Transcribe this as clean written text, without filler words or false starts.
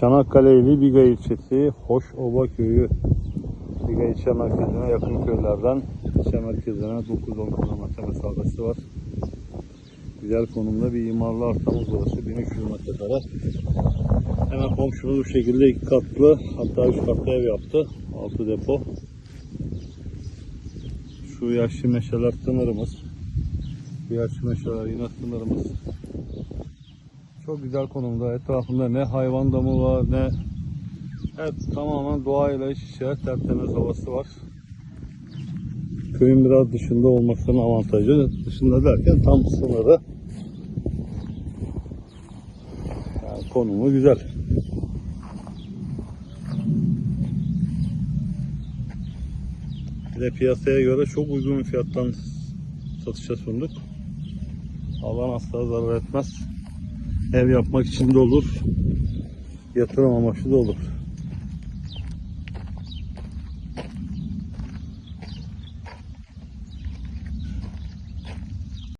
Çanakkale ili Biga ilçesi Hoşova köyü. Biga ilçe merkezine yakın köylerden ilçe merkezine 9-10 km mesafesi var. Güzel konumda bir imarlı arsamız burası. 1300 metrekare. Hemen komşumuz bu şekilde 2 katlı, hatta 3 katlı ev yaptı. Altı depo. Şu yaşlı meşeler sınırımız. Bu yaşlı meşeler yine sınırımız. Çok güzel konumda. Etrafında ne hayvan damı var ne, hep tamamen doğayla iç içe, tertemiz havası var. Köyün biraz dışında olmasının avantajı, dışında derken tam sınırı. Yani konumu güzel. Bir de piyasaya göre çok uygun bir fiyattan satışa sunduk. Alan asla zarar etmez. Ev yapmak için de olur, yatırım amaçlı da olur.